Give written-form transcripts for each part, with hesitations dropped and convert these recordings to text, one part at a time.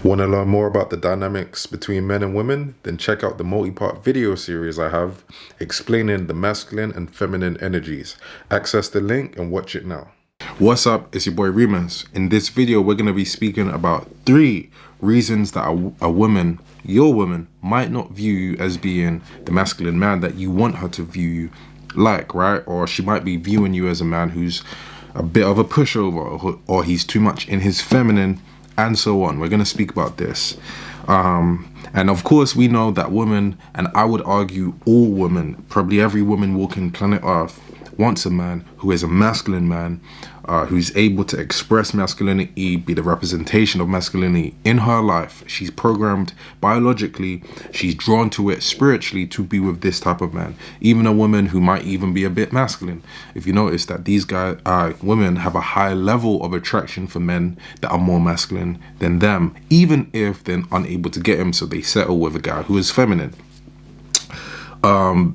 Want to learn more about the dynamics between men and women? Then check out the multi-part video series I have explaining the masculine and feminine energies. Access the link and watch it now. What's up? It's your boy Reemus. In this video, we're going to be speaking about 3 reasons that a woman, your woman, might not view you as being the masculine man that you want her to view you like, right? Or she might be viewing you as a man who's a bit of a pushover, or he's too much in his feminine, and so on. We're going to speak about this. And of course, we know that women, and I would argue all women, probably every woman walking planet Earth, wants a man who is a masculine man, who's able to express masculinity, be the representation of masculinity in her life. She's programmed biologically, she's drawn to it spiritually to be with this type of man. Even a woman who might even be a bit masculine. If you notice that these women have a high level of attraction for men that are more masculine than them, even if they're unable to get him, so they settle with a guy who is feminine.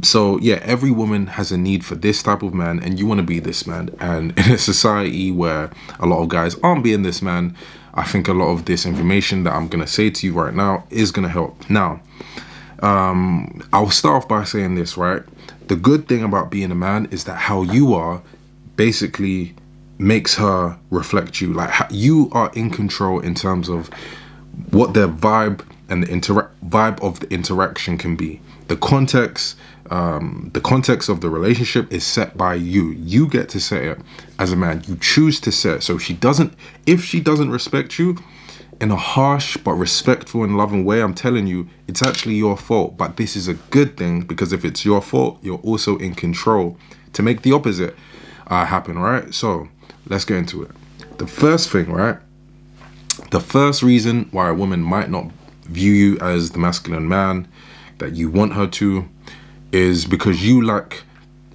So yeah, every woman has a need for this type of man, and you want to be this man. And in a society where a lot of guys aren't being this man, I think a lot of this information that I'm going to say to you right now is going to help. Now, I'll start off by saying this, right? The good thing about being a man is that how you are basically makes her reflect you. Like, how you are in control in terms of what the vibe and the vibe of the interaction can be. The context of the relationship is set by you. You get to set it as a man. You choose to set it. So if she doesn't respect you in a harsh but respectful and loving way, I'm telling you, it's actually your fault. But this is a good thing, because if it's your fault, you're also in control to make the opposite happen, right? So let's get into it. The first thing, right? The first reason why a woman might not view you as the masculine man that you want her to is because you lack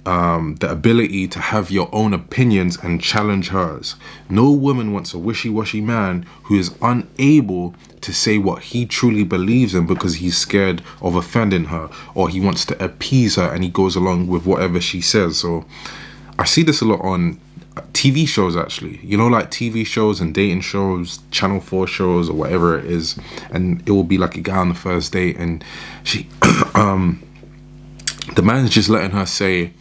the ability to have your own opinions and challenge hers. No woman wants a wishy-washy man who is unable to say what he truly believes in because he's scared of offending her, or he wants to appease her and he goes along with whatever she says. So I see this a lot on TV shows, actually, you know, like TV shows and dating shows, Channel 4 shows or whatever it is, and it will be like a guy on the first date and she the man's just letting her say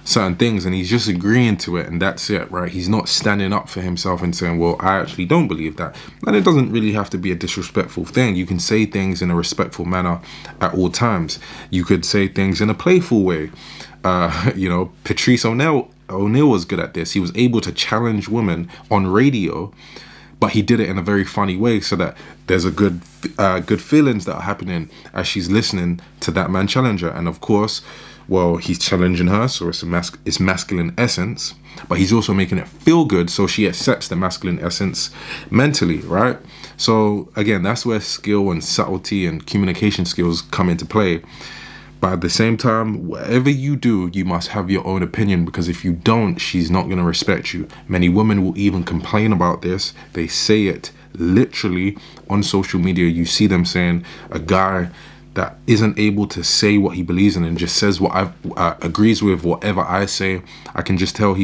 certain things and he's just agreeing to it, and that's it, right? He's not standing up for himself and saying, well, I actually don't believe that. And it doesn't really have to be a disrespectful thing. You can say things in a respectful manner at all times. You could say things in a playful way. You know, Patrice O'Neal was good at this. He was able to challenge women on radio, but he did it in a very funny way, so that there's a good feelings that are happening as she's listening to that man challenge her. And of course, well, he's challenging her, so it's masculine essence, but he's also making it feel good, so she accepts the masculine essence mentally, right? So again, that's where skill and subtlety and communication skills come into play. But at the same time, whatever you do, you must have your own opinion, because if you don't, she's not going to respect you. Many women will even complain about this. They say it literally on social media. You see them saying, a guy that isn't able to say what he believes in and just says what agrees with whatever I say, I can just tell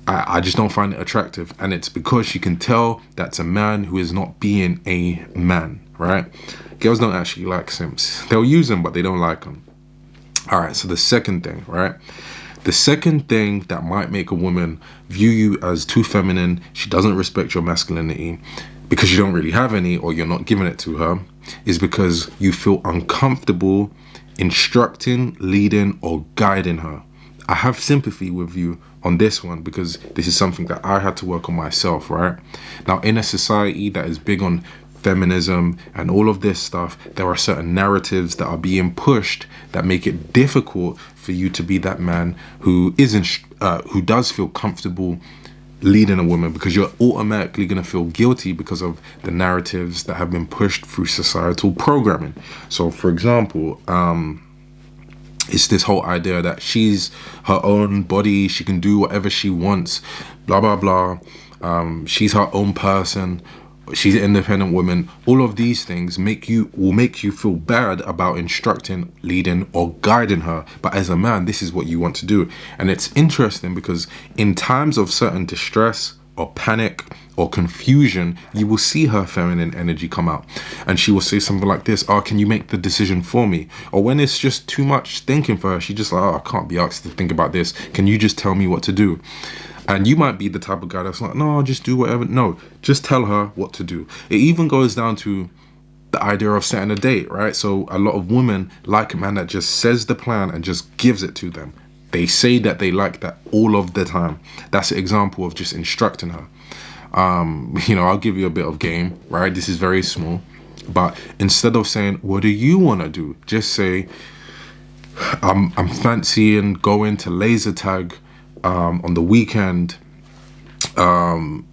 I just don't find it attractive. And it's because she can tell that's a man who is not being a man, right? Girls don't actually like simps. They'll use them, but they don't like them. All right, so the second thing, right? The second thing that might make a woman view you as too feminine, she doesn't respect your masculinity because you don't really have any, or you're not giving it to her, is because you feel uncomfortable instructing, leading, or guiding her. I have sympathy with you on this one, because this is something that I had to work on myself, right? Now, in a society that is big on feminism and all of this stuff, there are certain narratives that are being pushed that make it difficult for you to be that man who does feel comfortable leading a woman, because you're automatically going to feel guilty because of the narratives that have been pushed through societal programming. So for example, it's this whole idea that she's her own body, she can do whatever she wants, blah blah blah, she's her own person, she's an independent woman. All of these things will make you feel bad about instructing, leading, or guiding her. But as a man, this is what you want to do. And it's interesting because in times of certain distress or panic or confusion, you will see her feminine energy come out. And she will say something like this: oh, can you make the decision for me? Or when it's just too much thinking for her, she just like, oh, I can't be asked to think about this. Can you just tell me what to do? And you might be the type of guy that's like, no, I'll just do whatever. No, just tell her what to do. It even goes down to the idea of setting a date, right? So a lot of women like a man that just says the plan and just gives it to them. They say that they like that all of the time. That's an example of just instructing her. I'll give you a bit of game, right? This is very small. But instead of saying, what do you want to do? Just say, I'm fancying going to laser tag on the weekend.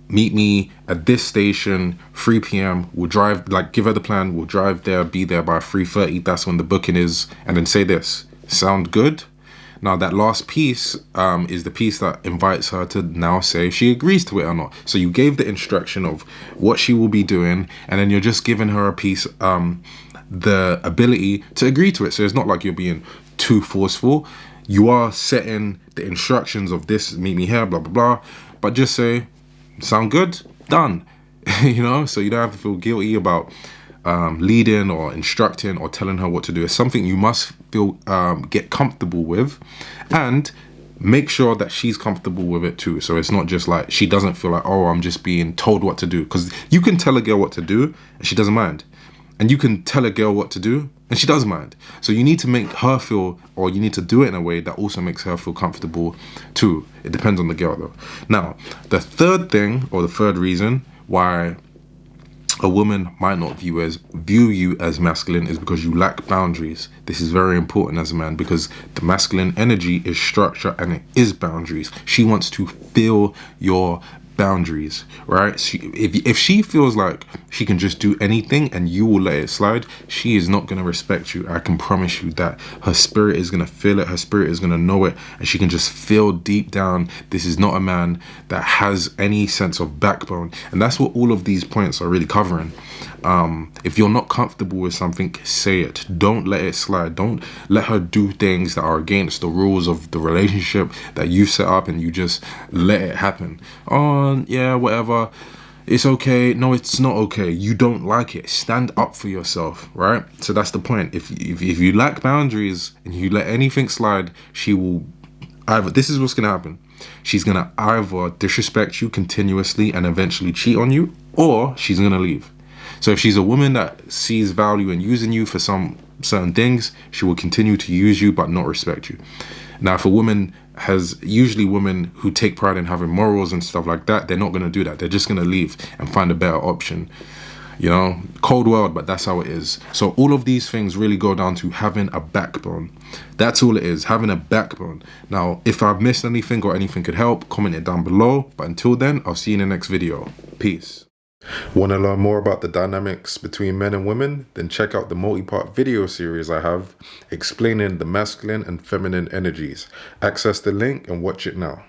Meet me at this station, 3 p.m. We'll drive, like give her the plan. We'll drive there, be there by 3:30. That's when the booking is. And then say this. Sound good? Now that last piece is the piece that invites her to now say if she agrees to it or not. So you gave the instruction of what she will be doing, and then you're just giving her a piece, the ability to agree to it. So it's not like you're being too forceful. You are setting the instructions of this, meet me here, blah, blah, blah. But just say, sound good? Done. So you don't have to feel guilty about leading or instructing or telling her what to do. It's something you must feel, get comfortable with, and make sure that she's comfortable with it too. So it's not just like she doesn't feel like, oh, I'm just being told what to do. Because you can tell a girl what to do and she doesn't mind. And you can tell a girl what to do and she does mind. So you need to make her feel, or you need to do it in a way that also makes her feel comfortable too. It depends on the girl though. Now, the third thing, or the third reason why a woman might not view you as masculine is because you lack boundaries. This is very important as a man, because the masculine energy is structure and it is boundaries. She wants to feel your boundaries, right? If she feels like she can just do anything and you will let it slide, she is not going to respect you. I can promise you that. Her spirit is going to feel it. Her spirit is going to know it. And she can just feel deep down, this is not a man that has any sense of backbone. And that's what all of these points are really covering. If you're not comfortable with something, say it. Don't let it slide. Don't let her do things that are against the rules of the relationship that you set up, and you just let it happen. Oh, yeah, whatever. It's okay. No, it's not okay. You don't like it. Stand up for yourself, right? So that's the point. If you lack boundaries and you let anything slide, she will either, this is what's going to happen. She's going to either disrespect you continuously and eventually cheat on you, or she's going to leave. So if she's a woman that sees value in using you for some certain things, she will continue to use you but not respect you. Now, if a woman usually women who take pride in having morals and stuff like that, they're not going to do that. They're just going to leave and find a better option. Cold world, but that's how it is. So all of these things really go down to having a backbone. That's all it is, having a backbone. Now, if I've missed anything or anything could help, comment it down below. But until then, I'll see you in the next video. Peace. Want to learn more about the dynamics between men and women? Then check out the multi-part video series I have explaining the masculine and feminine energies. Access the link and watch it now.